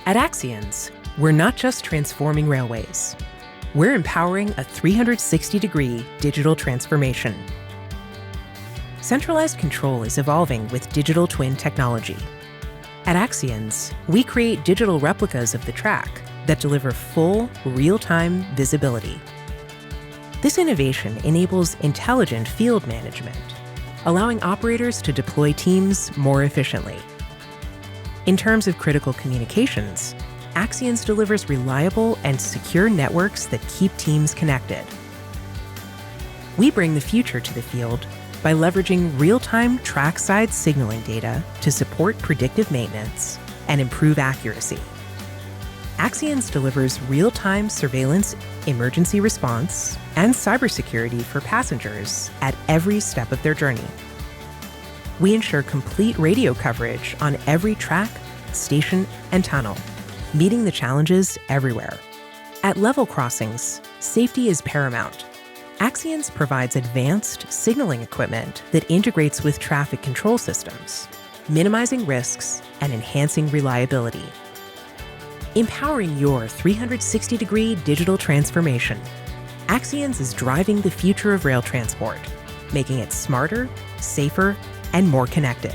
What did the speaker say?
At Axians, we're not just transforming railways. We're empowering a 360-degree digital transformation. Centralized control is evolving with digital twin technology. At Axians, we create digital replicas of the track that deliver full, real-time visibility. This innovation enables intelligent field management, allowing operators to deploy teams more efficiently. In terms of critical communications, Axians delivers reliable and secure networks that keep teams connected. We bring the future to the field by leveraging real-time trackside signaling data to support predictive maintenance and improve accuracy. Axians delivers real-time surveillance, emergency response, and cybersecurity for passengers at every step of their journey. We ensure complete radio coverage on every track, station, and tunnel, meeting the challenges everywhere. At level crossings, safety is paramount. Axians provides advanced signaling equipment that integrates with traffic control systems, minimizing risks and enhancing reliability. Empowering your 360-degree digital transformation, Axians is driving the future of rail transport, making it smarter, safer, and more connected.